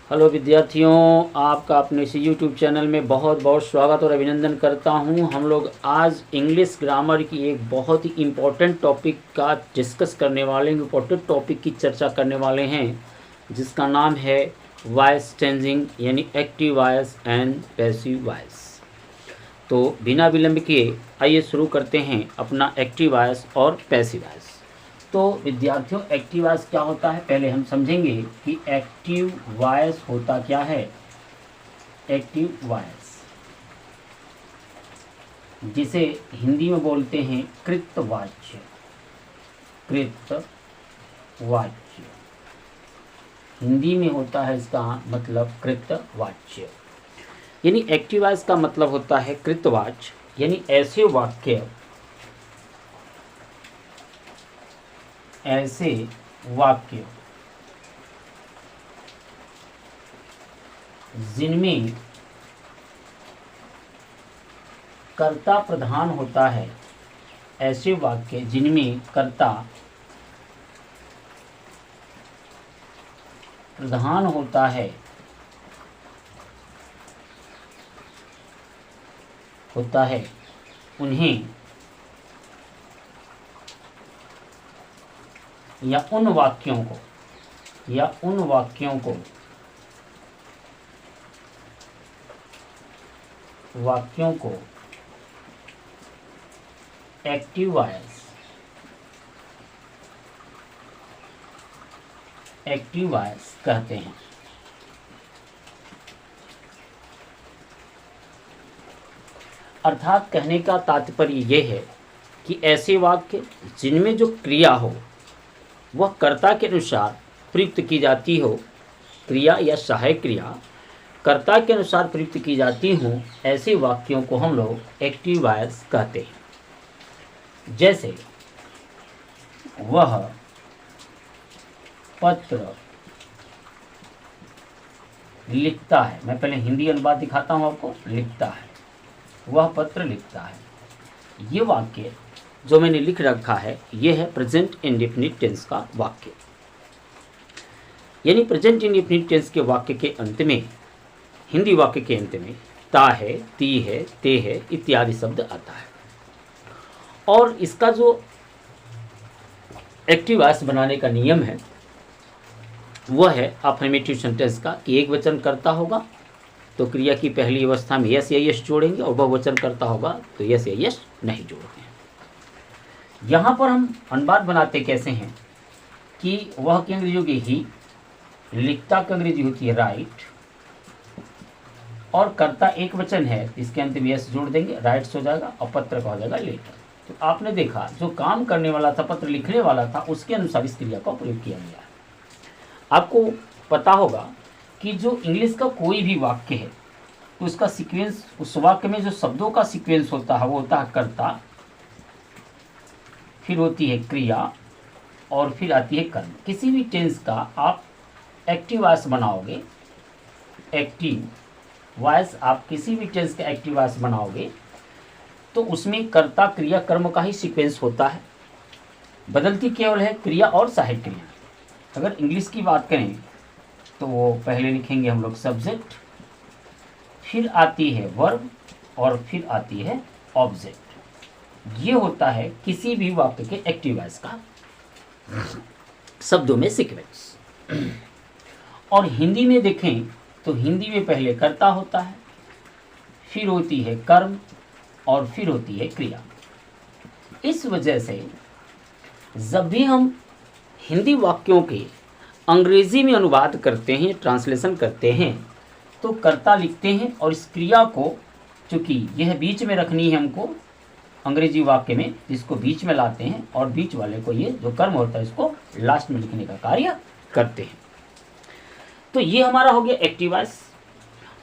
Hello विद्यार्थियों, आपका अपने इस यूट्यूब चैनल में बहुत बहुत स्वागत और अभिनंदन करता हूं। हम लोग आज इंग्लिश ग्रामर की एक बहुत ही इम्पोर्टेंट टॉपिक का डिस्कस करने वाले हैं, इम्पोर्टेंट टॉपिक की चर्चा करने वाले हैं, जिसका नाम है वॉइस चेंजिंग, यानी active voice and passive voice. तो बिना विलंब किए आइए शुरू करते हैं अपना एक्टिव वॉइस और पैसिव वॉइस। तो विद्यार्थियों, एक्टिव वॉइस क्या होता है पहले हम समझेंगे कि एक्टिव वॉइस होता क्या है। एक्टिव वॉइस जिसे हिंदी में बोलते हैं कृतवाच्य। कृतवाच्य हिंदी में होता है इसका मतलब कृतवाच्य। यानी एक्टिव वॉइस का मतलब होता है कृतवाच्य, यानी ऐसे वाक्य जिनमें कर्ता प्रधान होता है, ऐसे वाक्य जिनमें कर्ता प्रधान होता है, उन्हें या उन वाक्यों को एक्टिव वॉइस कहते हैं। अर्थात कहने का तात्पर्य यह है कि ऐसे वाक्य जिनमें जो क्रिया हो वह कर्ता के अनुसार प्रयुक्त की जाती हो, क्रिया या सहायक क्रिया कर्ता के अनुसार प्रयुक्त की जाती हो, ऐसे वाक्यों को हम लोग एक्टिव वॉइस कहते हैं। जैसे वह पत्र लिखता है, मैं पहले हिंदी अनुवाद दिखाता हूं आपको। लिखता है, वह पत्र लिखता है। ये वाक्य जो मैंने लिख रखा है यह है प्रेजेंट इंडेफिनिट टेंस का वाक्य। यानी प्रेजेंट इंडेफिनिट टेंस के वाक्य के अंत में, हिंदी वाक्य के अंत में ता है, ती है, ते है इत्यादि शब्द आता है। और इसका जो एक्टिव वॉइस बनाने का नियम है वह है अफर्मेटिव सेंटेंस का, कि एक वचन कर्ता होगा तो क्रिया की पहली अवस्था में यस या यस जोड़ेंगे, और बहुवचन कर्ता होगा तो यस या यस नहीं जोड़ते हैं। यहाँ पर हम अनुवाद बनाते कैसे हैं कि वह की अंग्रेजी होगी ही, लिखता की अंग्रेजी होती है राइट, और कर्ता एक वचन है इसके अंत में यस जोड़ देंगे, राइट्स हो जाएगा, और पत्र का हो जाएगा लेटर। तो आपने देखा जो काम करने वाला था, पत्र लिखने वाला था, उसके अनुसार इस क्रिया का प्रयोग किया गया है। आपको पता होगा कि जो इंग्लिश का कोई भी वाक्य है तो उसका सीक्वेंस, उस वाक्य में जो शब्दों का सीक्वेंस होता है वो होता है कर्ता, फिर होती है क्रिया, और फिर आती है कर्म। किसी भी टेंस का आप एक्टिव वॉइस बनाओगे, एक्टिव वॉइस आप किसी भी टेंस का एक्टिव वॉइस बनाओगे तो उसमें कर्ता, क्रिया, कर्म का ही सीक्वेंस होता है। बदलती केवल है क्रिया और सहायक क्रिया। अगर इंग्लिश की बात करें तो वो पहले लिखेंगे हम लोग सब्जेक्ट, फिर आती है वर्ब, और फिर आती है ऑब्जेक्ट। ये होता है किसी भी वाक्य के एक्टिव वॉइस का शब्दों में सीक्वेंस। और हिंदी में देखें तो हिंदी में पहले कर्ता होता है, फिर होती है कर्म, और फिर होती है क्रिया। इस वजह से जब भी हम हिंदी वाक्यों के अंग्रेजी में अनुवाद करते हैं, ट्रांसलेशन करते हैं, तो कर्ता लिखते हैं, और इस क्रिया को चूंकि यह बीच में रखनी है हमको अंग्रेजी वाक्य में, जिसको बीच में लाते हैं, और बीच वाले को ये जो कर्म होता है इसको लास्ट में लिखने का कार्य करते हैं। तो ये हमारा हो गया एक्टिव वॉइस।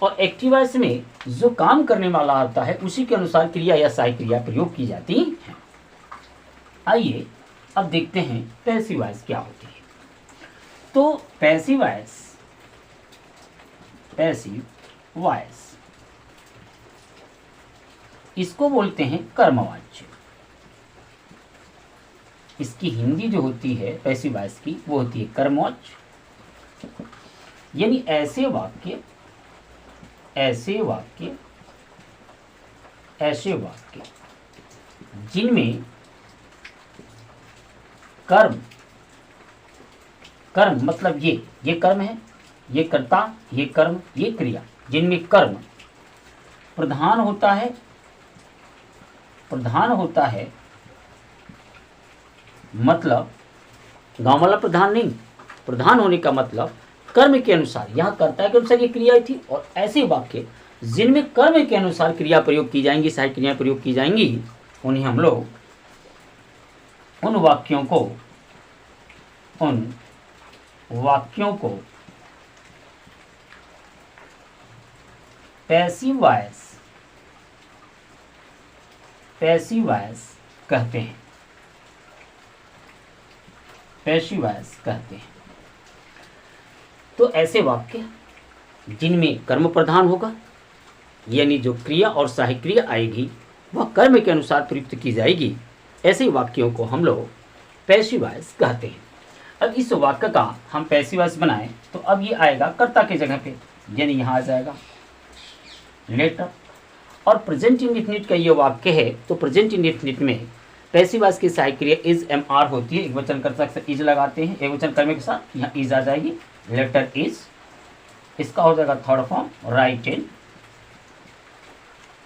और एक्टिव वॉइस में जो काम करने वाला आता है उसी के अनुसार क्रिया या सहायक क्रिया प्रयोग की जाती है। आइए अब देखते हैं पैसिव वॉइस क्या होती है। तो पैसिव वॉइस इसको बोलते हैं कर्मवाच्य। इसकी हिंदी जो होती है पैसिव वॉइस की वो होती है कर्मवाच्य। यानी ऐसे वाक्य जिनमें कर्म मतलब ये कर्म है, ये कर्ता, ये कर्म, ये क्रिया, जिनमें कर्म प्रधान होता है, मतलब गांव वाला प्रधान नहीं, प्रधान होने का मतलब कर्म के अनुसार, यहाँ कर्ता के अनुसार ये क्रिया थी, और ऐसे वाक्य जिनमें कर्म के अनुसार क्रिया प्रयोग की जाएंगी, सहायक क्रिया प्रयोग की जाएंगी, उन्हें हम लोग उन वाक्यों को पैसिव वॉइस कहते हैं। तो ऐसे वाक्य जिनमें कर्म प्रधान होगा, यानी जो क्रिया और सहायक क्रिया आएगी वह कर्म के अनुसार प्रयुक्त की जाएगी, ऐसे वाक्यों को हम लोग पैसिव वॉइस कहते हैं। अब इस वाक्य का हम पैसिव वॉइस बनाएं तो अब ये आएगा कर्ता के जगह पे, यानी यहाँ आ जाएगा लेटर। और प्रेजेंट इंडेफिनिट का ये वाक्य है, तो प्रेजेंट इंडेफिनिट में पैसिव वॉइस की सहायक क्रिया इज MR होती है, एक वचन कर्ता से इज लगाते हैं, एक वचन कर्म के साथ यहाँ इज आ जाएगी, लेटर इज, इसका हो जाएगा थर्ड फॉर्म राइटेन,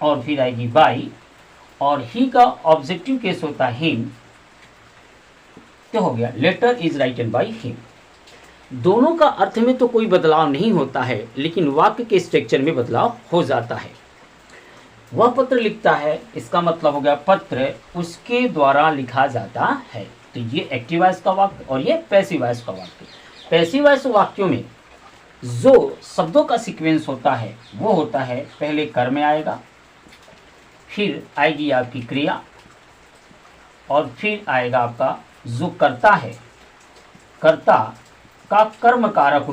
और फिर आएगी बाई, और ही का ऑब्जेक्टिव केस होता है हिम, तो हो गया letter is written by him. दोनों का अर्थ में तो कोई बदलाव नहीं होता है, लेकिन वाक्य के स्ट्रक्चर में बदलाव हो जाता है। वह पत्र लिखता है, इसका मतलब हो गया पत्र उसके द्वारा लिखा जाता है, तो ये एक्टिव वॉइस का वाक्य और ये पैसिव वॉइस का वाक्य। पैसिव वॉइस वाक्यों में जो शब्दों का सीक्वेंस होता है वो होता है, पहले कर्म आएगा, फिर आएगी आपकी क्रिया, और फिर आएगा आपका जो कर्ता है, कर्ता का कर्म कारक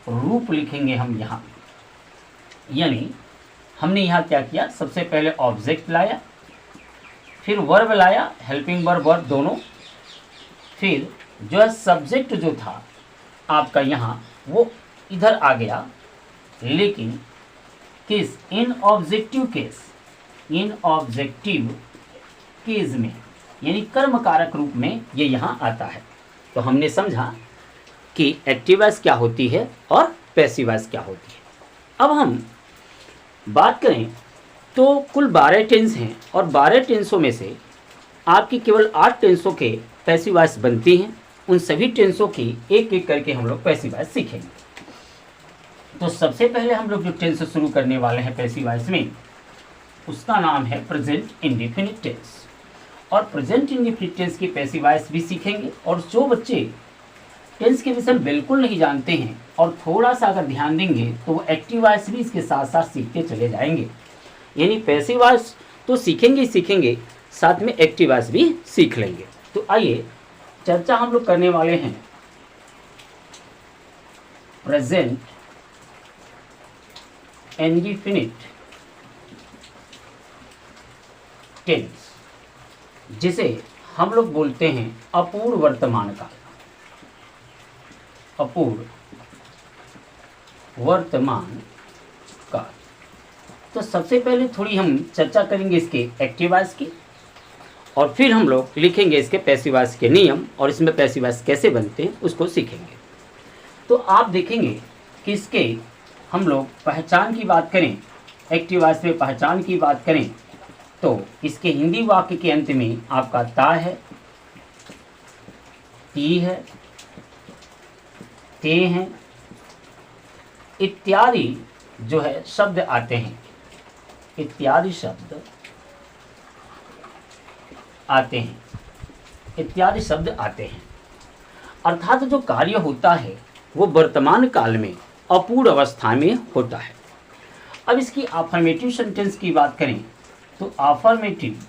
रूप लिखेंगे हम यहाँ। यानी हमने यहाँ क्या किया, सबसे पहले ऑब्जेक्ट लाया, फिर वर्ब लाया, हेल्पिंग वर्ब दोनों, फिर जो है सब्जेक्ट जो था आपका यहाँ वो इधर आ गया, लेकिन किस इन ऑब्जेक्टिव केस में, यानी कर्म कारक रूप में ये यहाँ आता है। तो हमने समझा कि एक्टिव वॉइस क्या होती है और पैसिव वॉइस क्या होती है। अब हम बात करें तो कुल 12 टेंस हैं, और 12 टेंसों में से आपकी केवल 8 टेंसों के पैसिव वॉइस बनती हैं। उन सभी टेंसों की एक एक करके हम लोग पैसिव वॉइस सीखेंगे। तो सबसे पहले हम लोग जो टेंस शुरू करने वाले हैं पैसिव वॉइस में, उसका नाम है प्रेजेंट इंडेफिनिट टेंस। और प्रेजेंट इंडेफिनिट टेंस की पैसिव वॉइस भी सीखेंगे। और जो बच्चे टेंस के विषय बिल्कुल नहीं जानते हैं और थोड़ा सा अगर ध्यान देंगे तो वो एक्टिव वॉइस भी इसके साथ साथ सीखते चले जाएंगे। यानी पैसिव वॉइस तो सीखेंगे, साथ में एक्टिव वॉइस भी सीख लेंगे। तो आइए चर्चा हम लोग करने वाले हैं प्रेजेंट इंडेफिनिट टेंस, जिसे हम लोग बोलते हैं अपूर्ण वर्तमान काल। अपूर्ण वर्तमान काल। तो सबसे पहले थोड़ी हम चर्चा करेंगे इसके एक्टिव वॉइस की, और फिर हम लोग लिखेंगे इसके पैसिव वॉइस के नियम, और इसमें पैसिव वॉइस कैसे बनते हैं उसको सीखेंगे। तो आप देखेंगे कि इसके हम लोग पहचान की बात करें, एक्टिव वॉइस में पहचान की बात करें, तो इसके हिंदी वाक्य के अंत में आपका ता है, ती है, ते हैं इत्यादि जो है शब्द आते हैं, इत्यादि शब्द आते हैं। अर्थात जो कार्य होता है वो वर्तमान काल में अपूर्ण अवस्था में होता है। अब इसकी अफर्मेटिव सेंटेंस की बात करें तो अफर्मेटिव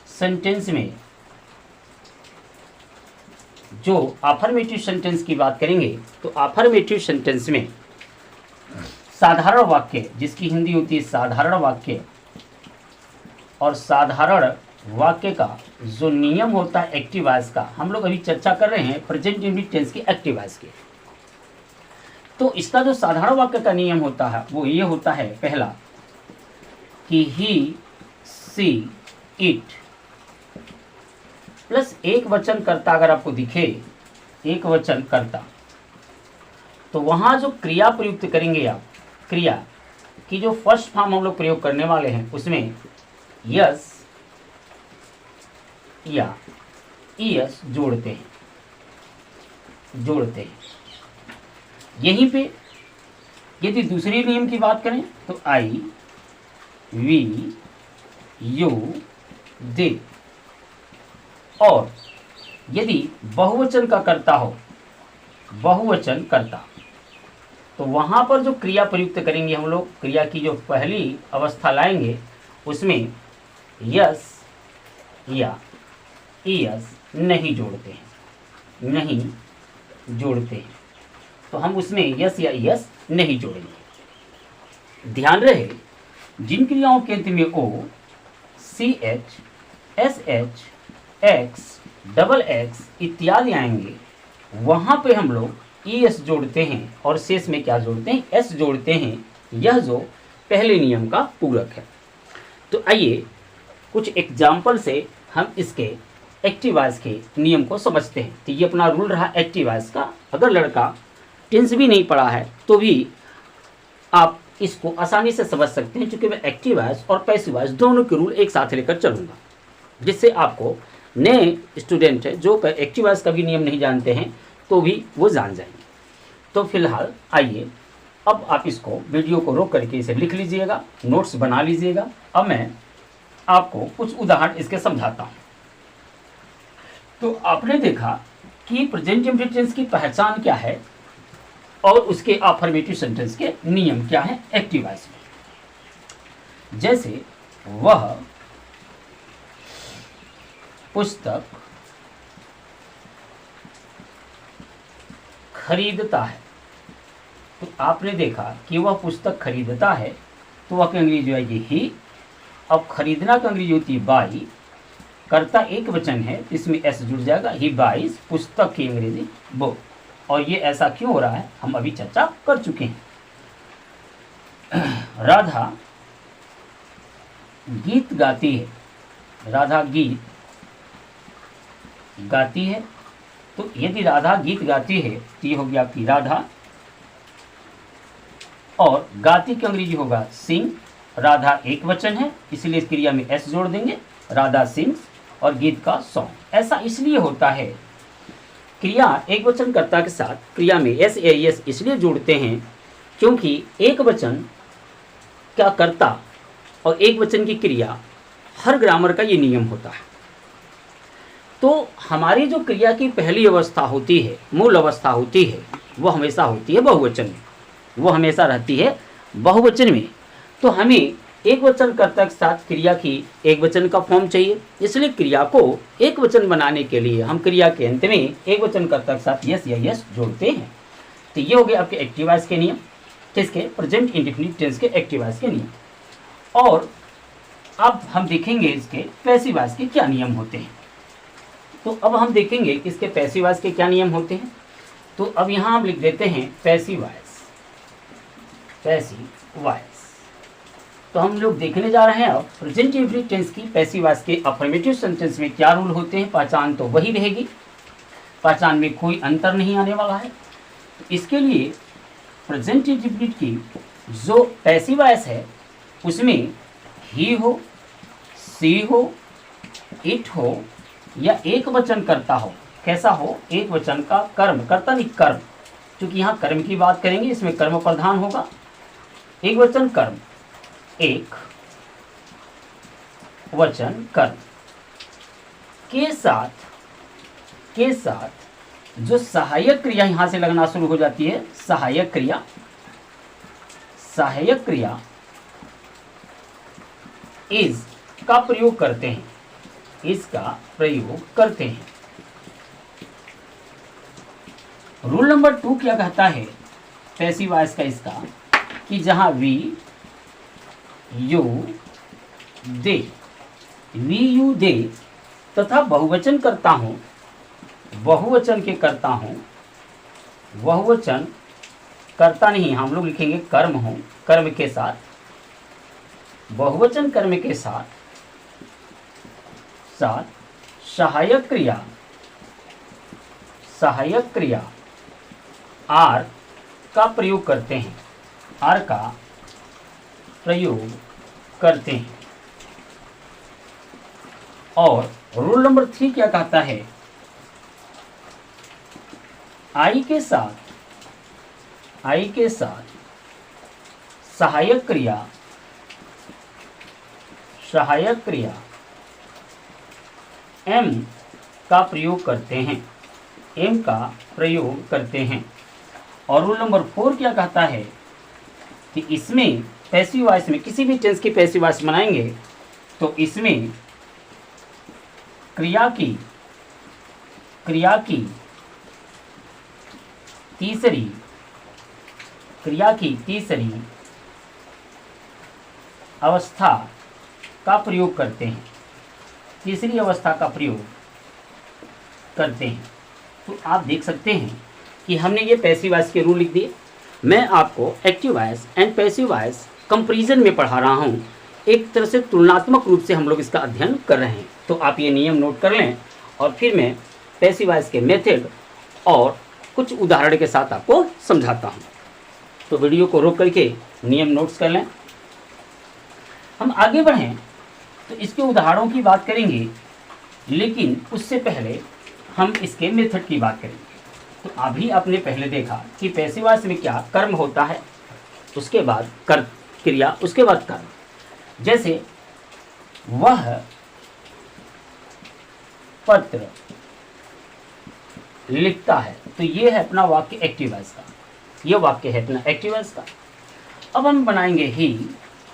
सेंटेंस में जो अफर्मेटिव सेंटेंस की बात करेंगे तो अफर्मेटिव सेंटेंस में साधारण वाक्य, जिसकी हिंदी होती है साधारण वाक्य, और साधारण वाक्य का जो नियम होता है एक्टिव वॉइस का, हम लोग अभी चर्चा कर रहे हैं प्रेजेंट इंडेफिनिट टेंस की एक्टिव वॉइस के। तो इसका जो साधारण वाक्य का नियम होता है वो ये होता है, पहला कि ही सी इट प्लस एक वचन कर्ता अगर आपको दिखे, एक वचन कर्ता, तो वहां जो क्रिया प्रयुक्त करेंगे आप, क्रिया की जो फर्स्ट फॉर्म हम लोग प्रयोग करने वाले हैं उसमें यस या ईएस जोड़ते हैं। यहीं पे यदि दूसरे नियम की बात करें तो आई, वी, यू, दे, और यदि बहुवचन का कर्ता हो, बहुवचन कर्ता, तो वहां पर जो क्रिया प्रयुक्त करेंगे हम लोग, क्रिया की जो पहली अवस्था लाएंगे उसमें यस या ईएस नहीं जोड़ते हैं, तो हम उसमें यस या ईएस नहीं जोड़ेंगे। ध्यान रहे जिन क्रियाओं के अंत में O, C H, S H, X, double X इत्यादि आएंगे, वहां पे हम लोग ईएस जोड़ते हैं और शेष में क्या जोड़ते हैं, एस जोड़ते हैं। यह जो पहले नियम का पूरक है। तो आइए कुछ एग्जाम्पल से हम इसके एक्टिव वॉइस के नियम को समझते हैं। तो ये अपना रूल रहा एक्टिव वॉइस का। अगर लड़का टेंस भी नहीं पढ़ा है तो भी आप इसको आसानी से समझ सकते हैं, क्योंकि मैं एक्टिव वॉइस और पैसिव वॉइस दोनों के रूल एक साथ लेकर चलूँगा, जिससे आपको नए स्टूडेंट है जो एक्टिव वॉइस का भी नियम नहीं जानते हैं तो भी वो जान जाएंगे। तो फिलहाल आइए अब आप इसको वीडियो को रोक करके इसे लिख लीजिएगा, नोट्स बना लीजिएगा। अब मैं आपको कुछ उदाहरण इसके समझाता हूँ। तो आपने देखा कि प्रेजेंट इंडेफिनिट टेंस की पहचान क्या है और उसके अफर्मेटिव सेंटेंस के नियम क्या है एक्टिव वॉइस में। जैसे वह पुस्तक खरीदता है, तो आपने देखा कि वह पुस्तक खरीदता है, तो वह की अंग्रेजी आएगी ही। अब खरीदना की अंग्रेजी होती है बाई, कर्ता एक वचन है, इसमें एस जुड़ जाएगा, ही बाइज, पुस्तक की अंग्रेजी बुक। और ये ऐसा क्यों हो रहा है हम अभी चर्चा कर चुके हैं। राधा गीत गाती है, राधा गीत गाती है, तो यदि राधा गीत गाती है तो ये हो गया आपकी राधा, और गाती की अंग्रेजी होगा सिंग। राधा एक वचन है इसलिए इस क्रिया में एस जोड़ देंगे, राधा सिंग्स, और गीत का सॉन्ग। ऐसा इसलिए होता है, क्रिया एक वचन कर्ता के साथ क्रिया में एस ए एस इसलिए जोड़ते हैं क्योंकि एक वचन का कर्ता और एक वचन की क्रिया, हर ग्रामर का ये नियम होता है। तो हमारी जो क्रिया की पहली अवस्था होती है, मूल अवस्था होती है, वो हमेशा होती है बहुवचन में, वो हमेशा रहती है बहुवचन में। तो हमें एक वचन कर्ता के साथ क्रिया की एक वचन का फॉर्म चाहिए, इसलिए क्रिया को एक वचन बनाने के लिए हम क्रिया के अंत में एक वचन कर्ता के साथ यस या यस जोड़ते हैं। तो ये हो गए आपके एक्टिव वॉइस के नियम, किसके, प्रेजेंट इंडेफिनिट टेंस के एक्टिव वॉइस के नियम। और अब हम देखेंगे इसके पैसिव वॉइस के क्या नियम होते हैं। तो अब हम देखेंगे इसके पैसिव वॉइस के क्या नियम होते हैं। तो अब यहाँ हम लिख देते हैं पैसिव वॉइस, पैसिव वॉइस। तो हम लोग देखने जा रहे हैं अब प्रेजेंट इंडेफिनिट टेंस की पैसिव वॉइस के अफर्मेटिव सेंटेंस में क्या रूल होते हैं। पहचान तो वही रहेगी, पहचान में कोई अंतर नहीं आने वाला है। तो इसके लिए प्रेजेंट इंडेफिनिट की जो पैसिव वॉइस है उसमें ही हो, सी हो, इट हो, या एक वचन करता हो। कैसा हो, एक वचन का कर्म, कर्ता नहीं कर्म, क्योंकि यहाँ कर्म की बात करेंगे, इसमें कर्म प्रधान होगा। एक वचन कर्म, एक वचन कर्म के साथ जो सहायक क्रिया यहां से लगना शुरू हो जाती है, सहायक क्रिया इज का प्रयोग करते हैं, इसका प्रयोग करते हैं। रूल नंबर 2 क्या कहता है पैसिव वॉइस का इसका, कि जहां we, you, they we you they तथा बहुवचन करता हूं, बहुवचन के करता हूं, बहुवचन करता नहीं, हम लोग लिखेंगे कर्म हो, कर्म के साथ, बहुवचन कर्म के साथ सहायक क्रिया, सहायक क्रिया आर का प्रयोग करते हैं, आर का प्रयोग करते हैं। और रूल नंबर 3 क्या कहता है, आई के साथ, आई के साथ सहायक क्रिया, सहायक क्रिया एम का प्रयोग करते हैं, एम का प्रयोग करते हैं। और रूल नंबर 4 क्या कहता है कि इसमें पैसिव वॉइस में किसी भी टेंस की पैसिव वॉइस बनाएंगे तो इसमें क्रिया की तीसरी अवस्था का प्रयोग करते हैं, तीसरी अवस्था का प्रयोग करते हैं। तो आप देख सकते हैं कि हमने ये पैसिव वॉइस के रूल लिख दिए। मैं आपको active voice and passive voice comparison में पढ़ा रहा हूँ, एक तरह से तुलनात्मक रूप से हम लोग इसका अध्ययन कर रहे हैं। तो आप ये नियम नोट कर लें और फिर मैं पैसिव वॉइस के मेथड और कुछ उदाहरण के साथ आपको समझाता हूँ। तो वीडियो को रोक करके नियम नोट्स कर लें। हम आगे बढ़ें तो इसके उदाहरणों की बात करेंगे, लेकिन उससे पहले हम इसके मेथड की बात करेंगे। तो अभी आपने पहले देखा कि पैसिव वॉइस में क्या कर्म होता है, उसके बाद कर क्रिया, उसके बाद कर्म। जैसे वह पत्र लिखता है, तो ये है अपना वाक्य एक्टिव वॉइस का, ये वाक्य है अपना एक्टिव वॉइस का। अब हम बनाएंगे ही,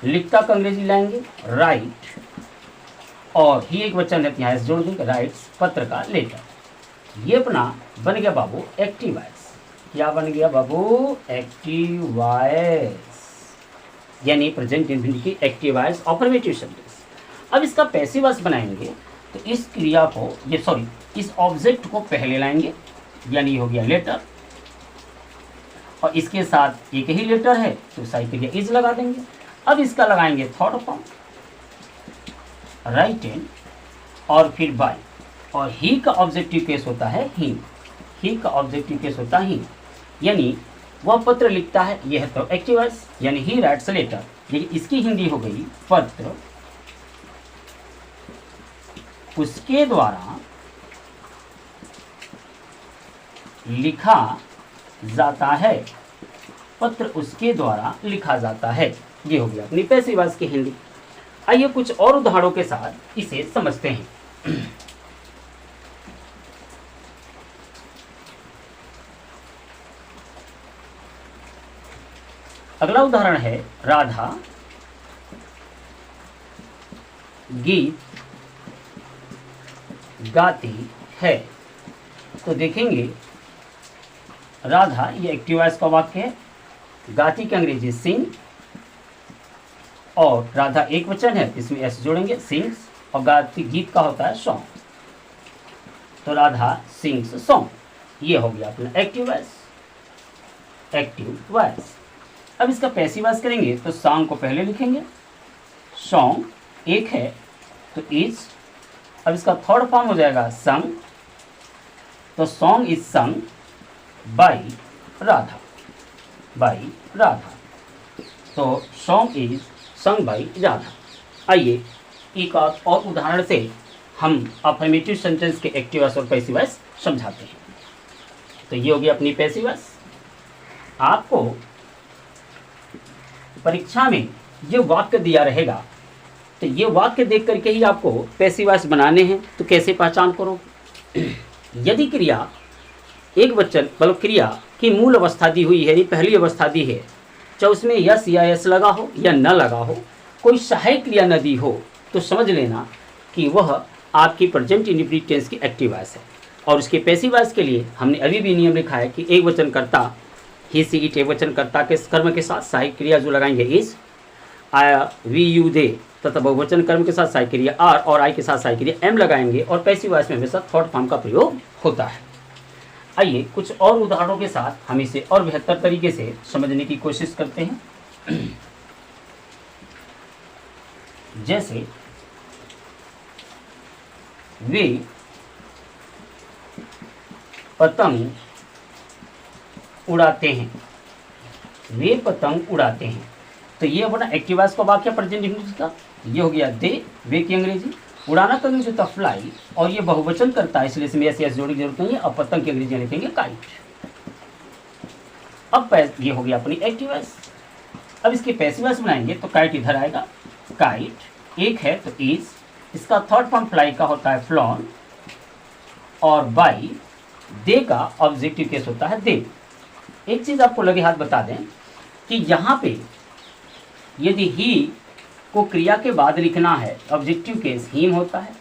लिखता का अंग्रेजी लाएंगे राइट, और ही एक वचन है, यहाँ से जोड़ देंगे राइट्स, पत्र का लेटर। ये अपना बन गया बाबू एक्टिव वॉइस। क्या बन गया बाबू? एक्टिव वॉइस, यानी प्रेजेंट इंफिनिटिव की एक्टिव वॉइस अफर्मेटिव सेंटेंस। अब इसका पैसिव वॉइस बनाएंगे तो इस क्रिया को, ये सॉरी, इस ऑब्जेक्ट को पहले लाएंगे, यानी हो गया लेटर, और इसके साथ एक ही लेटर है तो सही क्रिया इज लगा देंगे। अब इसका लगाएंगे थर्ड फॉर्म राइट एंड और फिर बाय, और ही का ऑब्जेक्टिव केस होता है ही का ऑब्जेक्टिव केस होता है ही, यानी वह पत्र लिखता है, यह है तो एक्टिव वॉइस, यानी ही राइट्स लेटर। लेकिन इसकी हिंदी हो गई पत्र उसके द्वारा लिखा जाता है, पत्र उसके द्वारा लिखा जाता है। ये हो गया अपनी पैसिव वॉइस की हिंदी। आइए कुछ और उदाहरणों के साथ इसे समझते हैं। अगला उदाहरण है राधा गीत गाती है। तो देखेंगे राधा, ये एक्टिव वॉइस का वाक्य है, गाती की अंग्रेजी सिंग, और राधा एक वचन है, इसमें एस जोड़ेंगे सिंग्स, और गाती गीत का होता है सॉन्ग, तो राधा सिंग्स सॉन्ग। ये हो गया अपना एक्टिव वॉइस, एक्टिव वॉइस। अब इसका पैसिव वॉइस करेंगे तो सॉन्ग को पहले लिखेंगे, सॉन्ग एक है तो इज। अब इसका थर्ड फॉर्म हो जाएगा संग, तो song is sung by Radha, by Radha, तो song is sung by Radha. आइए एक और उदाहरण से हम अफर्मेटिव सेंटेंस के एक्टिव वॉइस और पैसिव वॉइस समझाते हैं। तो ये हो गया अपनी पैसिव वॉइस। आपको परीक्षा में ये वाक्य दिया रहेगा, तो ये वाक्य देख करके ही आपको पैसिव वॉइस बनाने हैं। तो कैसे पहचान करोगे? यदि क्रिया एक वचन मतलब क्रिया की मूल अवस्था दी हुई है, पहली अवस्था दी है, चाहे उसमें यस या एस लगा हो या न लगा हो, कोई सहायक क्रिया न दी हो, तो समझ लेना कि वह आपकी प्रेजेंट इंडेफिनिट टेंस की एक्टिव वॉइस है। और उसके पैसिव वॉइस के लिए हमने अभी भी नियम लिखा है कि एक वचन कर्ता, ही सी इट, एक वचन कर्ता के कर्म के साथ सहायक क्रिया जो लगाएंगे इज, आया वी यू दे तथा बहुवचन कर्म के साथ सहायक क्रिया आर और आई के साथ सहायक क्रिया एम लगाएंगे और पैसिव वॉइस में हमेशा थर्ड फॉर्म का प्रयोग होता है। आइए कुछ और उदाहरणों के साथ हम इसे और बेहतर तरीके से समझने की कोशिश करते हैं। जैसे वे पतंग उड़ाते हैं, वे पतंग उड़ाते हैं, तो ये अपना एक्टिव वॉइस का वाक्य प्रेजेंट इंडेफिनिट का, ये हो गया दे, वे की अंग्रेजी, उड़ाना का अंग्रेजी होता फ्लाई और ये बहुवचन करता है इसलिए इसमें ऐसे जोड़ने की जरूरत नहीं है। अब पतंग की अंग्रेजी लिखेंगे काइट। अब ये हो गया अपनी एक्टिव वॉइस। अब इसके पैसिव वॉइस बनाएंगे तो काइट इधर आएगा, काइट एक है तो इज, इसका थर्ड फॉर्म फ्लाई का होता है फ्लॉन और बाई, दे का ऑब्जेक्टिव केस होता है दे। एक चीज आपको लगे हाथ बता दें कि यहाँ पे यदि ही को क्रिया के बाद लिखना है ऑब्जेक्टिव केस हिम होता है,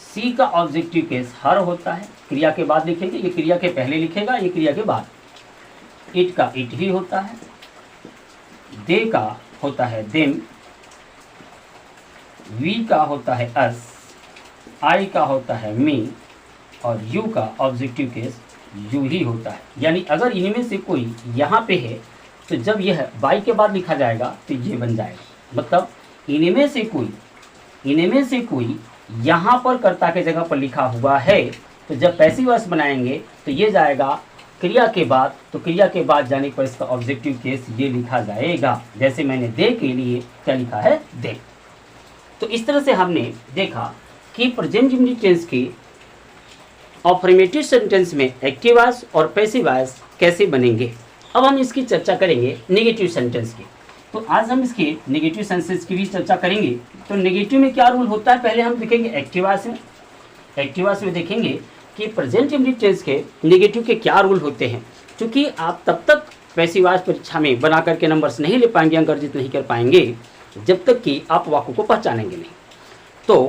सी का ऑब्जेक्टिव केस हर होता है, क्रिया के बाद लिखेंगे, ये क्रिया के पहले लिखेगा, ये क्रिया के बाद, इट का इट ही होता है, दे का होता है देम, वी का होता है अस, आई का होता है मी और यू का ऑब्जेक्टिव केस यू ही होता है। यानी अगर इनमें से कोई यहाँ पे है तो जब यह बाई के बाद लिखा जाएगा तो ये बन जाएगा, मतलब इनमें से कोई यहाँ पर कर्ता के जगह पर लिखा हुआ है तो जब पैसिव वॉइस बनाएंगे तो ये जाएगा क्रिया के बाद, तो क्रिया के बाद जाने पर इसका ऑब्जेक्टिव केस ये लिखा जाएगा। जैसे मैंने दे के लिए क्या लिखा है दे। तो इस तरह से हमने देखा कि प्रेजेंट इंडेफिनिट टेंस की अफर्मेटिव सेंटेंस में एक्टिव वॉइस और पैसिव वॉइस कैसे बनेंगे। अब हम इसकी चर्चा करेंगे नेगेटिव सेंटेंस की। तो आज हम इसके नेगेटिव सेंटेंस की भी चर्चा करेंगे। तो नेगेटिव में क्या रूल होता है पहले हम देखेंगे एक्टिव वॉइस में। एक्टिव वॉइस में देखेंगे कि प्रेजेंट इंडेफिनिट टेंस के नेगेटिव के क्या रूल होते हैं, क्योंकि आप तब तक पैसिव वॉइस परीक्षा में बना करके नंबर्स नहीं ले पाएंगे, अंक अर्जित नहीं कर पाएंगे जब तक कि आप वाक्यों को पहचानेंगे नहीं। तो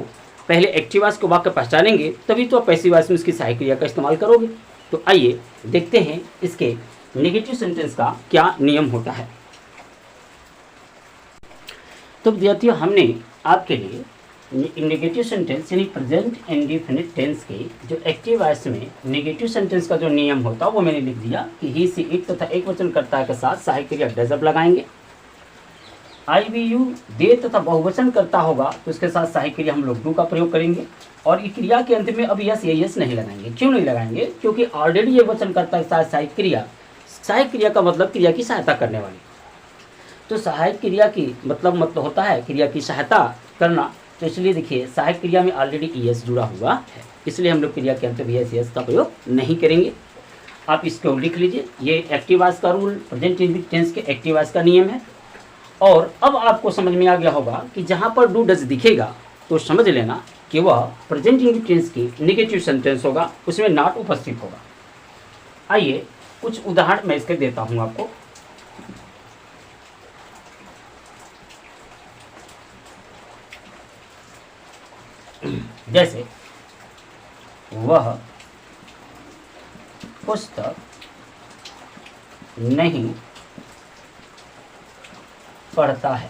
पहले एक्टिव वॉइस को वाक्य पहचानेंगे तभी तो आप पैसिव वॉइस में इसकी सहायक क्रिया का इस्तेमाल करोगे। तो आइए देखते हैं इसके नेगेटिव सेंटेंस का क्या नियम होता है। तो विद्यार्थियों हमने आपके लिए नेगेटिव सेंटेंस यानी प्रेजेंट इंडेफिनिट टेंस के जो एक्टिव वॉइस में नेगेटिव सेंटेंस का जो नियम होता है वो मैंने लिख दिया कि ही सी इट तथा एक वचन कर्ता के साथ सहायक क्रिया डज अब लगाएंगे। आई वी यू दे तथा बहुवचन करता होगा तो उसके साथ सहायक क्रिया हम लोग डू का प्रयोग करेंगे और ये क्रिया के अंत में अब यस या यस नहीं लगाएंगे। क्यों नहीं लगाएंगे? क्योंकि ऑलरेडी ये वचन करता के साथ सहायक क्रिया का मतलब क्रिया की सहायता करने वाली। तो सहायक क्रिया की मतलब होता है क्रिया की सहायता करना। तो इसलिए देखिए सहायक क्रिया में ऑलरेडी ईएस जुड़ा हुआ है, इसलिए हम लोग क्रिया के अंत में यस का प्रयोग नहीं करेंगे। आप इसको लिख लीजिए, ये एक्टिव वॉइस का रूल, प्रेजेंट इंडेफिनिट टेंस के एक्टिव वॉइस का नियम है। और अब आपको समझ में आ गया होगा कि जहाँ पर डू डज दिखेगा तो समझ लेना कि वह प्रेजेंट इंडेफिनिट टेंस की नेगेटिव सेंटेंस होगा, उसमें नॉट उपस्थित होगा। आइए कुछ उदाहरण मैं इसके देता हूँ आपको। जैसे वह पुस्तक नहीं पढ़ता है,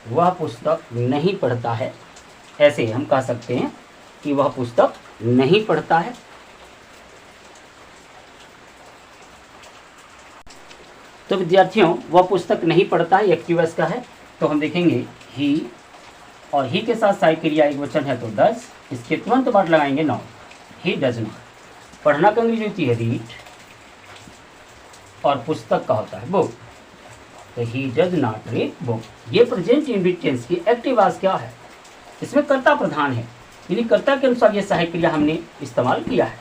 वह पुस्तक नहीं पढ़ता है, ऐसे हम कह सकते हैं कि वह पुस्तक नहीं पढ़ता है। तो विद्यार्थियों वह पुस्तक नहीं पढ़ता है एक्टिव वॉइस का है, तो हम देखेंगे ही और ही के साथ सहायक क्रिया एक वचन है तो डज, इसके तुरंत बाद लगाएंगे नॉट, ही डज नॉट। पढ़ना का अंग्रेजी होती है रीड और पुस्तक का होता है बुक, तो he does not read book. ये प्रेजेंट इंडेफिनिट टेंस की एक्टिव वॉइस क्या है, इसमें कर्ता प्रधान है, यानी कर्ता के अनुसार ये सहायक क्रिया हमने इस्तेमाल किया है।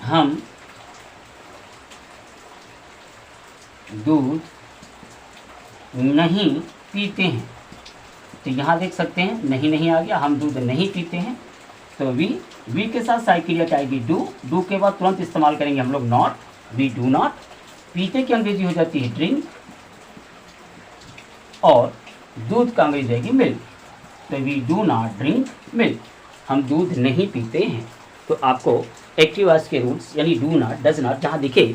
हम दूध नहीं पीते हैं, तो यहाँ देख सकते हैं नहीं आ गया, हम दूध नहीं पीते हैं। तो वी के साथ सहायक क्रिया क्या आएगी डू के बाद तुरंत इस्तेमाल करेंगे हम लोग नॉट, वी डू नॉट। पीते की अंग्रेजी हो जाती है ड्रिंक और दूध का अंग्रेजी आएगी मिल्क, तो we do not drink milk, हम दूध नहीं पीते हैं। तो आपको एक्टिव वॉइस के रूल्स यानी डू नॉट डज नॉट जहाँ दिखे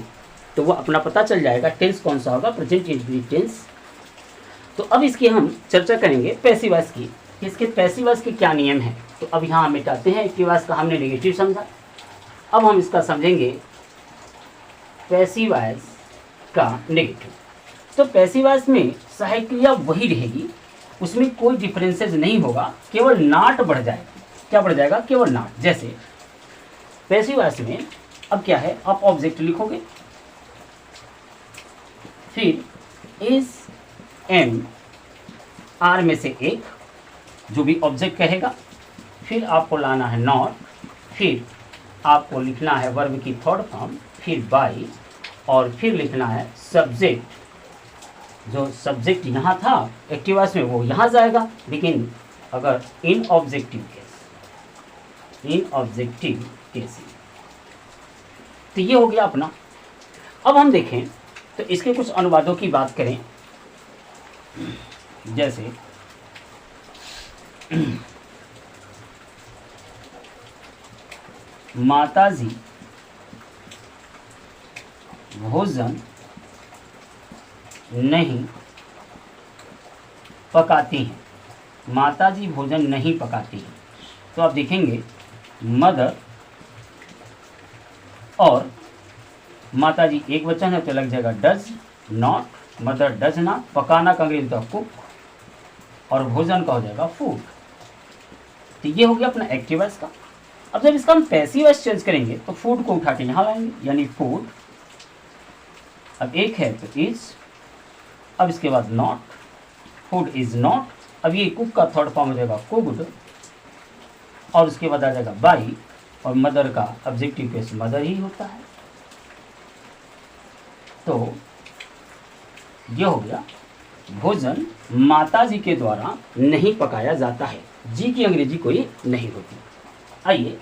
तो वो अपना पता चल जाएगा टेंस कौन सा होगा, प्रेजेंट इंडेफिनिट टेंस। तो अब इसकी हम चर्चा करेंगे पैसिव वॉइस की, इसके पैसिव वॉइस के क्या नियम है। तो अब यहाँ हम मिटाते हैं एक्टिव वॉइस का, हमने नेगेटिव समझा, अब हम इसका समझेंगे पैसिव वॉइस का नेगेटिव। तो पैसिव वॉइस में सहायक क्रिया वही रहेगी, उसमें कोई डिफरेंसेस नहीं होगा, केवल नॉट बढ़ जाएगा। क्या बढ़ जाएगा? केवल नॉट। जैसे पैसिव वॉइस में अब क्या है, आप ऑब्जेक्ट लिखोगे, फिर इस एम आर में से एक जो भी ऑब्जेक्ट कहेगा, फिर आपको लाना है नॉट, फिर आपको लिखना है वर्ब की थर्ड फॉर्म, फिर बाई, और फिर लिखना है सब्जेक्ट। जो सब्जेक्ट यहाँ था एक्टिव वॉइस में वो यहाँ जाएगा, लेकिन अगर इन ऑब्जेक्टिव केस तो ये हो गया अपना। अब हम देखें तो इसके कुछ अनुवादों की बात करें, जैसे माताजी भोजन नहीं पकाती हैं। माताजी भोजन नहीं पकाती हैं, तो आप देखेंगे मदर और माताजी एक वचन है तो लग जाएगा does not, mother does not, पकाना का अंग्रेजी तो कुक, और भोजन का हो जाएगा फूड। तो ये हो गया अपना एक्टिव वॉइस का। अब जब इसका हम पैसिव वॉइस चेंज करेंगे तो फूड को उठा के यहाँ लाएंगे, यानी फूड। अब एक है तो इज, अब इसके बाद नॉट, फूड इज नॉट। अब ये कुक का थर्ड फॉर्म हो जाएगा कुक्ड, और उसके बाद आ जाएगा बाई, और मदर का ऑब्जेक्टिव केस मदर ही होता है। तो ये हो गया भोजन माताजी के द्वारा नहीं पकाया जाता है, जी की अंग्रेजी कोई नहीं होती। आइए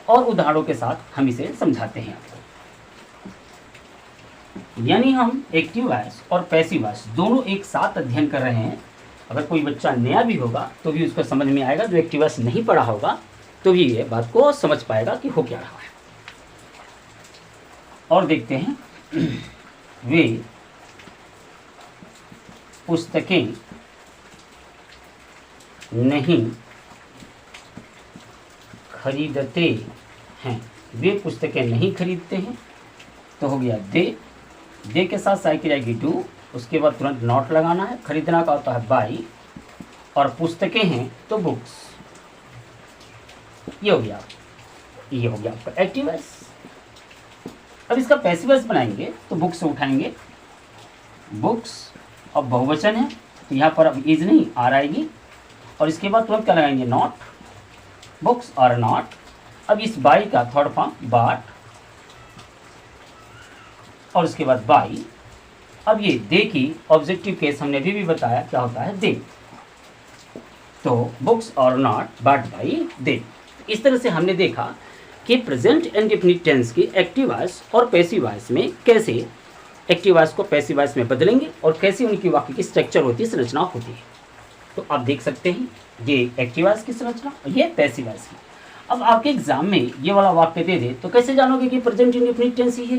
और उदाहरणों के साथ हम इसे समझाते हैं आपको। यानी हम एक्टिव वॉइस और पैसिव वॉइस दोनों एक साथ अध्ययन कर रहे हैं। अगर कोई बच्चा नया भी होगा तो भी उसको समझ में आएगा, जो एक्टिव वॉइस नहीं पढ़ा होगा तो भी ये बात को समझ पाएगा कि हो क्या रहा है। और देखते हैं वे पुस्तकें नहीं खरीदते हैं। वे पुस्तकें नहीं खरीदते हैं, तो हो गया दे के साथ साइकिल आएगी डू, उसके बाद तुरंत नॉट लगाना है। खरीदना का होता है बाई, और पुस्तकें हैं तो बुक्स। ये हो गया आपका एक्टिव वॉइस। अब इसका पैसिव वॉइस बनाएंगे तो बुक्स से उठाएंगे, बुक्स, अब बहुवचन है तो यहाँ पर अब इज नहीं आर आएगी, और इसके बाद तुरंत क्या लगाएंगे नॉट, बुक्स आर नॉट। अब इस बाई का थर्ड फॉर्म बाट, और उसके बाद बाई। अब ये दे की ऑब्जेक्टिव केस हमने भी बताया क्या होता है दे, तो बुक्स आर नॉट बाट बाई दे। इस तरह से हमने देखा कि प्रेजेंट इंडेफिनिट टेंस की एक्टिव वॉइस और पैसिव वॉइस में कैसे एक्टिव वॉइस को पैसिव वॉइस में बदलेंगे, और कैसे उनकी वाक्य की स्ट्रक्चर होती है, संरचना होती है। तो आप देख सकते हैं ये एक्टिव वॉइस की संरचना और ये पैसिव वॉइस की। अब आपके एग्जाम में ये वाला वाक्य दे दे तो कैसे जानोगे कि प्रेजेंट इंडेफिनिट टेंस ही है?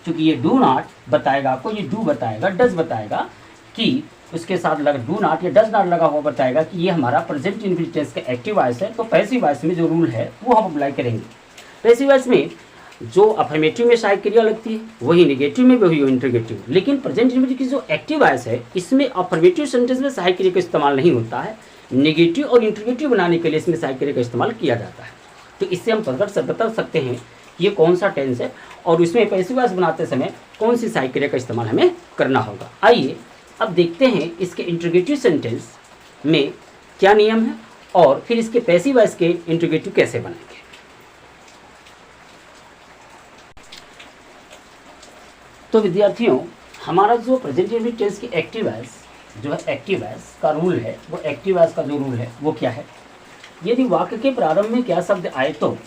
क्योंकि ये डू नॉट बताएगा आपको, ये डू बताएगा, डज बताएगा, कि उसके साथ लगा डू नॉट या डज नॉट लगा हुआ बताएगा कि ये हमारा प्रेजेंट इंडेफिनिट टेंस का एक्टिव वॉइस है। तो पैसिव वॉइस में जो रूल है वो हम अप्लाई करेंगे। पैसिव वॉइस में जो अफर्मेटिव में सहायक क्रिया लगती है वही नेगेटिव में वही इंटरोगेटिव, लेकिन प्रेजेंट इंडेफिनिट की जो एक्टिव वॉइस है इसमें अफर्मेटिव सेंटेंस में सहायक क्रिया का इस्तेमाल नहीं होता है, नेगेटिव और इंटरोगेटिव बनाने के लिए इसमें सहायक क्रिया का इस्तेमाल किया जाता है। तो इससे हम बता सकते हैं ये कौन सा टेंस है और इसमें पैसिव वॉइस बनाते समय कौन सी सहायक क्रिया का इस्तेमाल हमें करना होगा। आइए अब देखते हैं इसके इंटरोगेटिव सेंटेंस में क्या नियम है और फिर इसके पैसिव वॉइस के इंटरोगेटिव कैसे बनाएंगे। तो विद्यार्थियों, हमारा जो प्रेजेंट इंडेफिनिट टेंस की एक्टिव वॉइस जो है, एक्टिव वॉइस का रूल है, वो एक्टिव वॉइस का जो रूल है वो क्या है? यदि वाक्य के प्रारंभ में क्या शब्द आए तो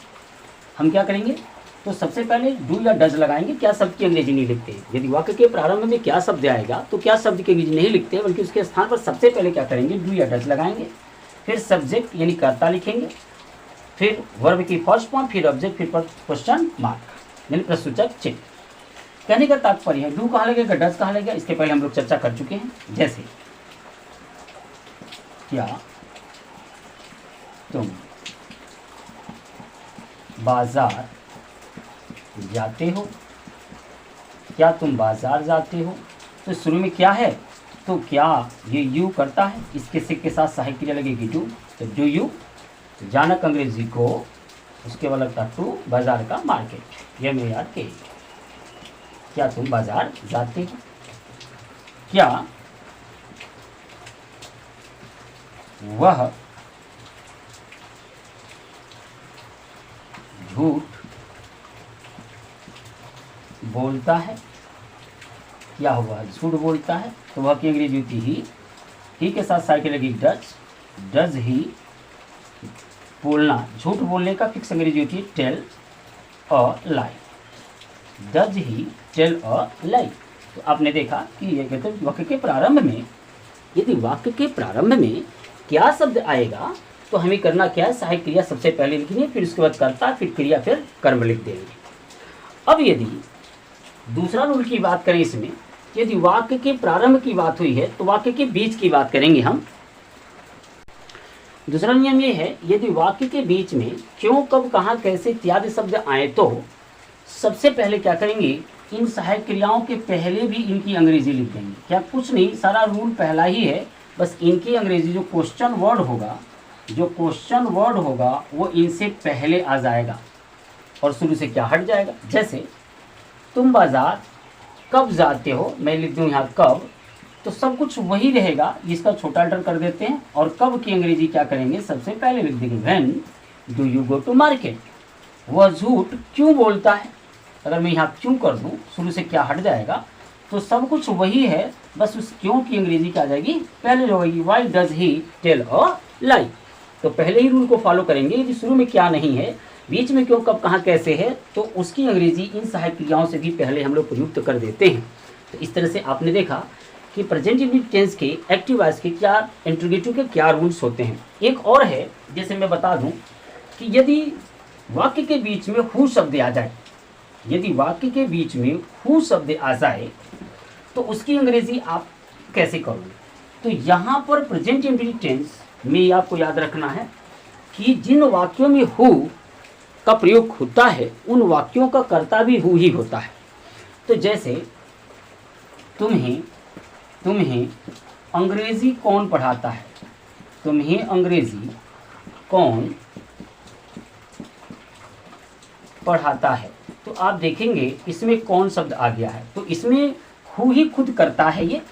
हम क्या करेंगे? तो सबसे पहले डू या डज लगाएंगे, क्या शब्द की अंग्रेजी नहीं लिखते। यदि वाक्य के प्रारंभ में क्या शब्द आएगा तो क्या शब्द की अंग्रेजी नहीं लिखते, बल्कि उसके स्थान पर सबसे पहले क्या करेंगे? डू या डज लगाएंगे, फिर सब्जेक्ट यानी कर्ता लिखेंगे, फिर वर्ब की फर्स्ट फॉर्म, फिर ऑब्जेक्ट, फिर क्वेश्चन मार्क यानी प्रश्नसूचक चिन्ह। कहने का तात्पर्य है डू कहाँ लगेगा, डज कहाँ लगेगा, इसके पहले हम लोग चर्चा कर चुके हैं। जैसे क्या तुम बाजार जाते हो? क्या तुम बाजार जाते हो? तो शुरू में क्या है, तो क्या ये यू करता है, इसके से के साथ सहायक क्रिया लगेगी टू, तो डू यू, जानक अंग्रेजी को, उसके बाद लगता टू, बाजार का मार्केट, यह में याद के, क्या तुम बाजार जाते हो? क्या वह झूठ बोलता है? क्या हुआ, झूठ बोलता है, तो वह की अंग्रेजी होती ही के साथ साइकिल लगी डज ही बोलना, झूठ बोलने का फिक्स अंग्रेजी होती है tell a lie, does he tell a lie. तो आपने देखा कि ये कहते हैं वाक्य के प्रारंभ में, यदि वाक्य के प्रारंभ में क्या शब्द आएगा तो हमें करना क्या है, सहायक क्रिया सबसे पहले लिखनी है, फिर उसके बाद कर्ता, फिर क्रिया, फिर कर्म लिख देंगे। अब यदि दूसरा रूल की बात करें, इसमें यदि वाक्य के प्रारंभ की बात हुई है तो वाक्य के बीच की बात करेंगे हम। दूसरा नियम ये है, यदि वाक्य के बीच में क्यों, कब, कहाँ, कैसे इत्यादि शब्द आए तो सबसे पहले क्या करेंगे, इन सहायक क्रियाओं के पहले भी इनकी अंग्रेजी लिख देंगे। क्या कुछ नहीं, सारा रूल पहला ही है, बस इनकी अंग्रेजी जो क्वेश्चन वर्ड होगा वो इनसे पहले आ जाएगा और शुरू से क्या हट जाएगा। जैसे तुम बाजार कब जाते हो, मैं लिख दूं यहाँ कब, तो सब कुछ वही रहेगा, जिसका छोटा अल्टर कर देते हैं और कब की अंग्रेजी क्या करेंगे, सबसे पहले लिख देंगे when do you go to market. वह झूठ क्यों बोलता है, अगर मैं यहाँ क्यों कर दूं, शुरू से क्या हट जाएगा, तो सब कुछ वही है, बस उस क्यों की अंग्रेजी क्या आ जाएगी, पहले जो होगी why does he tell a lie. तो पहले ही रूल को फॉलो करेंगे, यदि शुरू में क्या नहीं है, बीच में क्यों, कब, कहाँ, कैसे है, तो उसकी अंग्रेजी इन सहायक क्रियाओं से भी पहले हम लोग प्रयुक्त कर देते हैं। तो इस तरह से आपने देखा कि प्रेजेंट इंडेफिनिट टेंस के एक्टिव वॉइस के क्या, इंट्रोगेटिव के क्या रूल्स होते हैं। एक और है, जैसे मैं बता दूं कि यदि वाक्य के बीच में हु शब्द आ जाए, यदि वाक्य के बीच में हु शब्द आ जाए तो उसकी अंग्रेजी आप कैसे करोगे। तो यहाँ पर प्रेजेंट इंडेफिनिट टेंस में आपको याद रखना है कि जिन वाक्यों में हु का प्रयोग होता है उन वाक्यों का कर्ता भी हु ही होता है। तो जैसे तुम्हें अंग्रेजी कौन पढ़ाता है, तुम्हें अंग्रेजी कौन पढ़ाता है, तो आप देखेंगे इसमें कौन शब्द आ गया है, तो इसमें हु ही खुद करता है ये।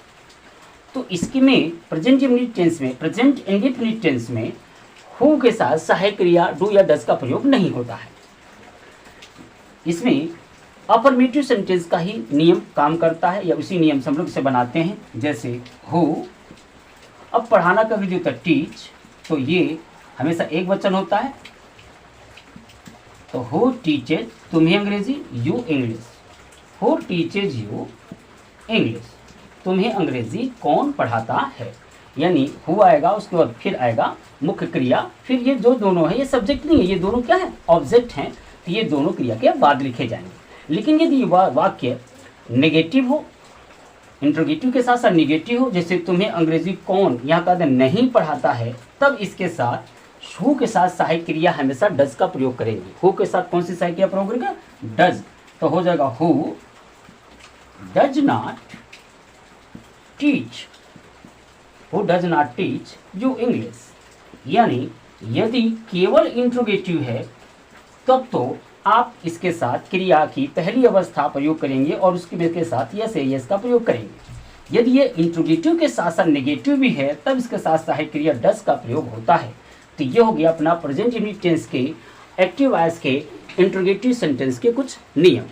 तो इसके में प्रेजेंट इंडेफिनिट टेंस में हु के साथ सहायक क्रिया डू या डज का प्रयोग नहीं होता है। इसमें अफर्मेटिव सेंटेंस का ही नियम काम करता है, या उसी नियम से हम लोग इसे बनाते हैं। जैसे हु, अब पढ़ाना का विधि होता है टीच, तो ये हमेशा एक वचन होता है, तो हु टीचेज तुम्हें अंग्रेजी, you English, who teaches you English, तुम्हें अंग्रेजी कौन पढ़ाता है, यानी हु आएगा, उसके बाद फिर आएगा मुख्य क्रिया, फिर ये जो दोनों है ये सब्जेक्ट नहीं है, ये दोनों क्या है, ऑब्जेक्ट हैं, तो ये दोनों क्रिया के बाद लिखे जाएंगे। लेकिन यदि वाक्य नेगेटिव हो, इंट्रोगेटिव के साथ साथ नेगेटिव हो, जैसे तुम्हें अंग्रेजी कौन यहाँ का नहीं पढ़ाता है, तब इसके साथ हु के साथ सहायक क्रिया हमेशा डज का प्रयोग करेंगे। हु के साथ कौन सी सहायक क्रिया प्रयोग करेंगे, डज, तो हो जाएगा who does not teach, who does not teach you English. यानी यदि केवल इंट्रोगेटिव है तब तो आप इसके साथ क्रिया की पहली अवस्था प्रयोग करेंगे और उसके साथ यस है यस का प्रयोग करेंगे। यदि ये इंट्रोगेटिव के साथ साथ नेगेटिव भी है तब इसके साथ सहायक क्रिया डज का प्रयोग होता है। तो ये हो गया अपना प्रेजेंट इंडेफिनिट टेंस के एक्टिव वॉइस के इंट्रोगेटिव सेंटेंस के कुछ नियम।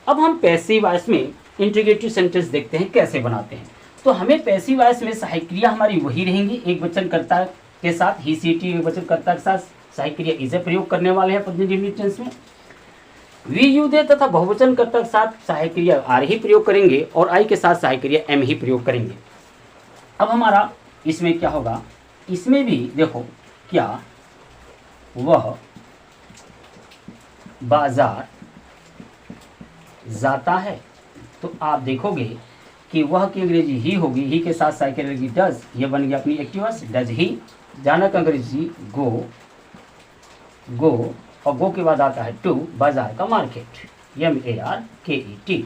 अब हम पैसिव वॉइस में इंट्रोगेटिव सेंटेंस देखते हैं कैसे बनाते हैं। तो हमें पैसिव वॉइस में सहायक क्रिया हमारी वही रहेंगी, एक वचन कर्ता के साथ ही सी टी, एक वचन कर्ता के साथ सहायक क्रिया इसे प्रयोग करने वाले हैं प्रेजेंट इंडेफिनिट टेंस में। वी यू दे तथा बहुवचन कर्ता के साथ सहायक क्रिया आर ही प्रयोग करेंगे और आई के साथ सहायक क्रिया एम ही प्रयोग करेंगे। अब हमारा इसमें क्या होगा, इसमें भी देखो क्या वह बाजार जाता है, तो आप देखोगे कि वह की अंग्रेजी ही होगी, ही के साथ साइकिल रहेगी डज, ये बन गया अपनी एक्टिव वॉइस डज ही। जाना का अंग्रेजी गो, गो और गो के बाद आता है टू, बाजार का market, MARKET,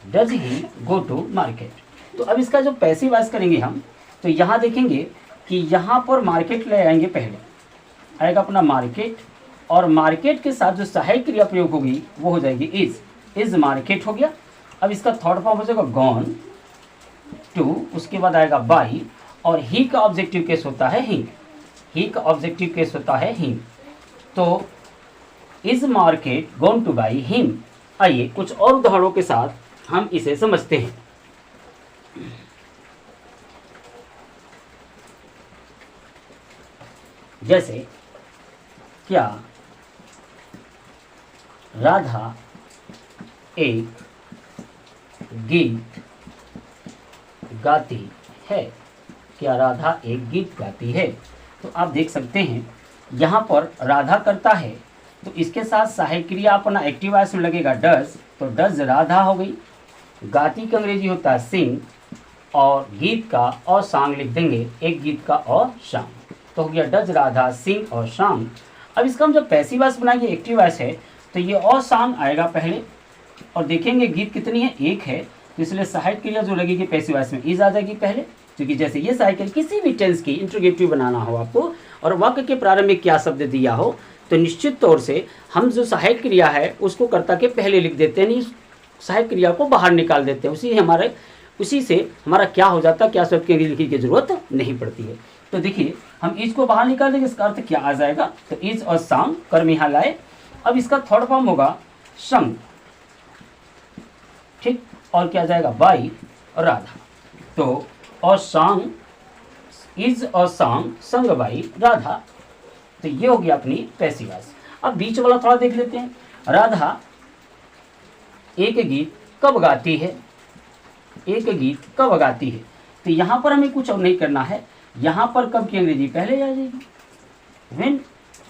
does he go to market. तो अब इसका जो पैसिव वॉइस करेंगे हम, तो यहाँ देखेंगे कि यहाँ पर मार्केट ले आएंगे, पहले आएगा अपना मार्केट, और मार्केट के साथ जो सहायक क्रिया प्रयोग होगी वो हो जाएगी इज मार्केट हो गया। अब इसका थर्ड फॉर्म हो जाएगा गॉन टू, उसके बाद आएगा बाई, और ही का ऑब्जेक्टिव केस होता है हिम, ही का ऑब्जेक्टिव केस होता है हिम। तो is market gone two by him. आइए कुछ और उदाहरणों के साथ हम इसे समझते हैं। जैसे क्या राधा एक गीत गाती है, क्या राधा एक गीत गाती है। तो आप देख सकते हैं यहाँ पर राधा करता है, तो इसके साथ सहायक क्रिया अपना एक्टिव वॉइस में लगेगा डज, तो डज राधा हो गई। गाती का अंग्रेजी होता है सिंग, और गीत का और सॉन्ग लिख देंगे, एक गीत का और सॉन्ग, तो हो गया डज राधा सिंग और सॉन्ग। अब इसका हम जब पैसिव वॉइस बनाएंगे, एक्टिव वॉइस है, तो ये और सॉन्ग आएगा पहले, और देखेंगे गीत कितनी है, एक है, तो इसलिए सहायक क्रिया जो लगेगी पैसिव वॉइस में इज आ जाएगी पहले, क्योंकि जैसे ये साइकिल किसी भी टेंस की इंट्रोगेटिव बनाना हो आपको, और वाक्य के प्रारंभ में क्या शब्द दिया हो, तो निश्चित तौर से हम जो सहायक क्रिया है उसको कर्ता के पहले लिख देते हैं, नहीं सहायक क्रिया को बाहर निकाल देते हैं, उसी से हमारा क्या हो जाता है, क्या शब्द के लिखने की जरूरत नहीं पड़ती है। तो देखिए हम इज को बाहर निकाल देंगे, इसका अर्थ क्या आ जाएगा, तो इज और सॉन्ग कर्म यहाँ लाए। अब इसका थर्ड फॉर्म होगा संग, ठीक, और क्या जाएगा बाई और राधा, तो और सॉन्ग इज और सॉन्ग संग बाई राधा, तो ये हो गया अपनी पैसिव वॉइस। अब बीच वाला थोड़ा देख लेते हैं। राधा एक गीत कब गाती है, एक गीत कब गाती है, तो यहाँ पर हमें कुछ और नहीं करना है, यहाँ पर कब की अंग्रेजी पहले आ जाएगी,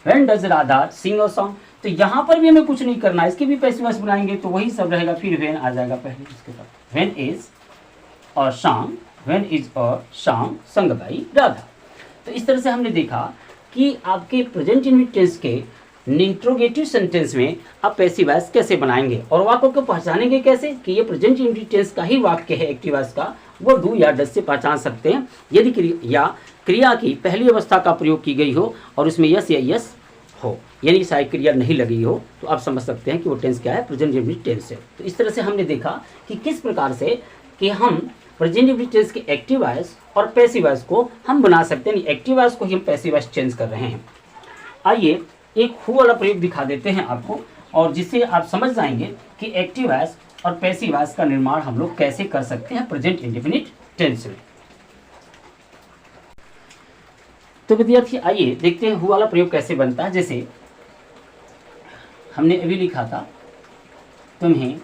when does Radha sing a song, तो यहाँ पर भी हमें कुछ नहीं करना है, इसकी भी पैसिव वॉइस बनाएंगे तो वही सब रहेगा, फिर व्हेन आ जाएगा पहले, इसके बाद व्हेन इज और सॉन्ग, व्हेन इज और सॉन्ग संग बाई राधा। तो इस तरह से हमने देखा कि आपके प्रेजेंट इंडेफिनिट टेंस के इंट्रोगेटिव सेंटेंस में आप पैसिव वॉइस कैसे बनाएंगे, और वाक्य को पहचानेंगे कैसे कि ये प्रेजेंट इंडेफिनिट टेंस का ही वाक्य है एक्टिव वॉइस का, वो डू या डज से पहचान सकते हैं। यदि क्रिया की पहली अवस्था का प्रयोग की गई हो और उसमें यस या यस हो, यानी सहायक क्रिया नहीं लगी हो, तो आप समझ सकते हैं कि वो टेंस क्या है, प्रेजेंट इंडेफिनिट टेंस है। तो इस तरह से हमने देखा कि किस प्रकार से कि हम प्रेजेंट इंडेफिनिट टेंस के एक्टिव वॉइस और पैसिव वॉइस को हम बना सकते हैं, एक्टिव वॉइस को ही हम पैसिव वॉइस चेंज कर रहे हैं। आइए एक हु वाला प्रयोग दिखा देते हैं आपको, और जिससे आप समझ जाएंगे कि एक्टिव वॉइस और पैसिव वॉइस का निर्माण हम लोग कैसे कर सकते हैं प्रेजेंट इंडेफिनिट टेंस में। तो विद्यार्थी आइए देखते हैं हु वाला प्रयोग कैसे बनता है। जैसे हमने अभी लिखा था, तुम्हें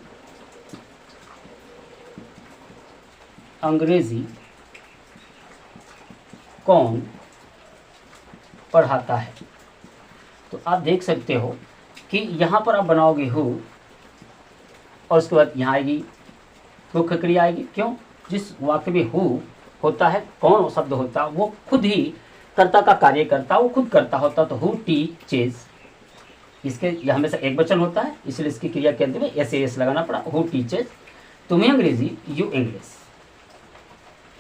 अंग्रेजी कौन पढ़ाता है, तो आप देख सकते हो कि यहाँ पर आप बनाओगे हु, और उसके बाद यहाँ आएगी मुख्य क्रिया आएगी। क्यों, जिस वाक्य में हु होता है, कौन शब्द होता है, वो खुद ही कर्ता का कार्य करता, वो खुद करता होता, तो हु टीचेज, इसके हमेशा एक वचन होता है, इसलिए इसकी क्रिया के अंत में एस लगाना पड़ा, हु टीचेज तुम्हें अंग्रेजी, you English,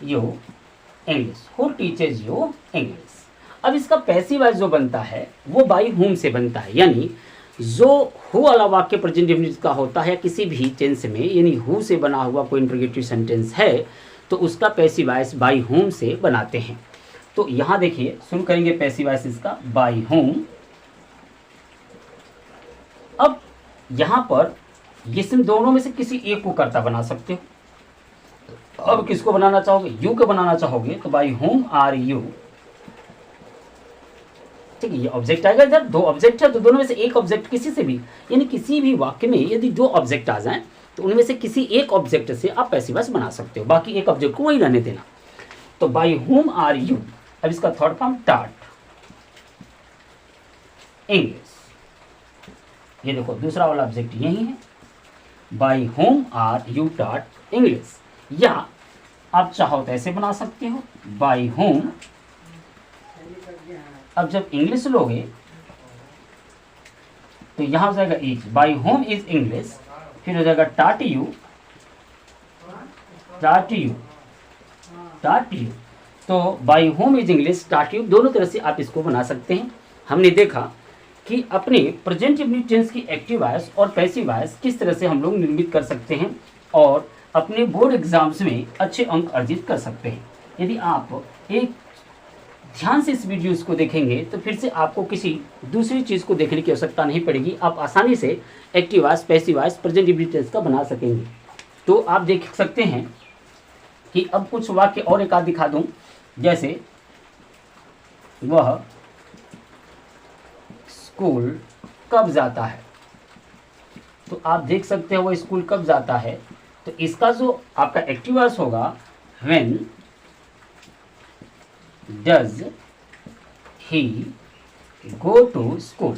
you English, who teaches you English. अब इसका पैसिव वॉइस जो बनता है वो बाई हुम से बनता है, यानी जो हु वाला वाक्य प्रेजेंट इंडेफिनिट का होता है किसी भी टेंस में, यानी हु से बना हुआ कोई इंट्रोगेटिव सेंटेंस है तो उसका पैसिव वॉइस बाई हुम से बनाते हैं। तो यहाँ देखिए शुरू करेंगे पैसिव वॉइस इसका बाई हुम। अब यहाँ पर इसमें दोनों में से किसी एक को कर्ता बना सकते हो। अब किसको बनाना चाहोगे, यू को बनाना चाहोगे तो बाई हुम आर यू, ठीक है, ये ऑब्जेक्ट आएगा, इधर दो ऑब्जेक्ट है तो दोनों में से एक ऑब्जेक्ट किसी से भी, यानी किसी भी वाक्य में यदि दो ऑब्जेक्ट आ जाएं तो उनमें से किसी एक ऑब्जेक्ट से आप पैसिव वॉइस बना सकते हो, बाकी एक ऑब्जेक्ट को वही रहने देना। तो बाई हुम आर यू, अब इसका थर्ड फॉर्म टाट इंग्लिश, ये देखो दूसरा वाला ऑब्जेक्ट यही है, बाई हुम आर यू टाट इंग्लिश, या आप चाहो तो ऐसे बना सकते हो, बाई होम। अब जब इंग्लिश लोगे तो यहां हो जाएगा is, by home is English, फिर हो जाएगा टाट यू, टाट यू, टाट यू। तो बाई होम इज इंग्लिश, टाट यू, दोनों तरह से आप इसको बना सकते हैं। हमने देखा कि अपने प्रेजेंट इंडेफिनिट टेंस की एक्टिव वॉइस और पैसिव वॉइस किस तरह से हम लोग निर्मित कर सकते हैं और अपने बोर्ड एग्जाम्स में अच्छे अंक अर्जित कर सकते हैं। यदि आप एक ध्यान से इस वीडियोस को देखेंगे तो फिर से आपको किसी दूसरी चीज़ को देखने की आवश्यकता नहीं पड़ेगी, आप आसानी से active voice, passive voice, present indefinite tense का बना सकेंगे। तो आप देख सकते हैं कि अब कुछ वाक्य और एक आध दिखा दूं, जैसे वह स्कूल कब जाता है। तो आप देख सकते हैं वह स्कूल कब जाता है, तो इसका जो आपका एक्टिव वॉइस होगा, when does he go to school.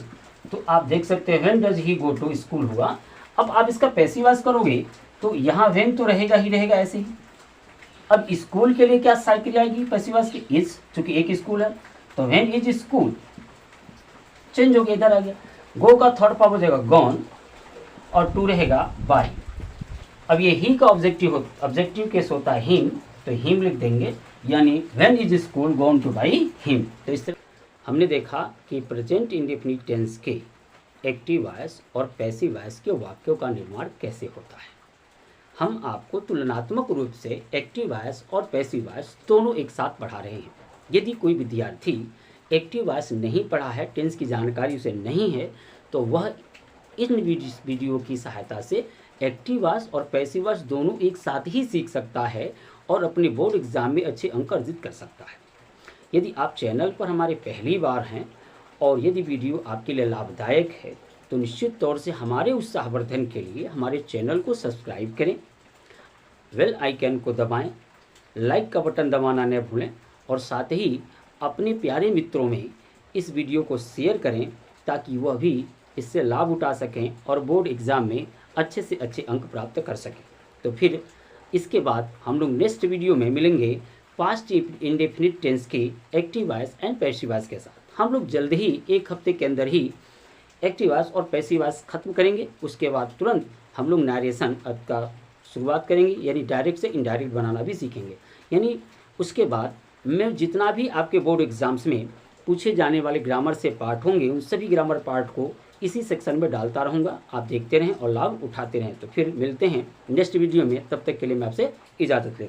तो आप देख सकते हैं when does he go to school हुआ। अब आप इसका पैसिव वॉइस करोगे तो यहाँ व्हेन तो रहेगा ही रहेगा ऐसे ही। अब स्कूल के लिए क्या साइकिल आएगी पैसिव वॉइस की, इज, चूंकि एक स्कूल है तो व्हेन इज स्कूल चेंज हो गया, इधर आ गया। गो का थर्ड फॉर्म हो जाएगा गॉन और टू रहेगा बाय। अब ये ही का ऑब्जेक्टिव केस होता है हिम, तो हिम लिख देंगे, यानी when is school gone to by him. तो इस तरह हमने देखा कि प्रेजेंट इंडेफिनिट टेंस के एक्टिव वॉइस और पैसिव वॉइस के वाक्यों का निर्माण कैसे होता है। हम आपको तुलनात्मक रूप से एक्टिव वॉइस और पैसिव वॉइस दोनों एक साथ पढ़ा रहे हैं। यदि कोई विद्यार्थी एक्टिव वॉइस नहीं पढ़ा है, टेंस की जानकारी उसे नहीं है, तो वह इन वीडियो की सहायता से एक्टिव वॉइस और पैसिव वॉइस दोनों एक साथ ही सीख सकता है और अपने बोर्ड एग्जाम में अच्छे अंक अर्जित कर सकता है। यदि आप चैनल पर हमारे पहली बार हैं और यदि वीडियो आपके लिए लाभदायक है तो निश्चित तौर से हमारे उत्साहवर्धन के लिए हमारे चैनल को सब्सक्राइब करें, बेल आइकन को दबाएं, लाइक का बटन दबाना न भूलें और साथ ही अपने प्यारे मित्रों में इस वीडियो को शेयर करें ताकि वह भी इससे लाभ उठा सकें और बोर्ड एग्ज़ाम में अच्छे से अच्छे अंक प्राप्त कर सकें। तो फिर इसके बाद हम लोग नेक्स्ट वीडियो में मिलेंगे पास्ट इंडेफिनिट टेंस की active voice and passive voice के साथ। हम लोग जल्द ही एक हफ्ते के अंदर ही एक्टिव वॉइस और पैसिव वॉइस खत्म करेंगे। उसके बाद तुरंत हम लोग नरेशन का शुरुआत करेंगे, यानी डायरेक्ट से इनडायरेक्ट बनाना भी सीखेंगे। यानी उसके बाद मैं जितना भी आपके बोर्ड एग्जाम्स में पूछे जाने वाले ग्रामर से पार्ट होंगे उन सभी ग्रामर पार्ट को इसी सेक्शन में डालता रहूँगा। आप देखते रहें और लाभ उठाते रहें। तो फिर मिलते हैं नेक्स्ट वीडियो में, तब तक के लिए मैं आपसे इजाज़त लेता हूँ।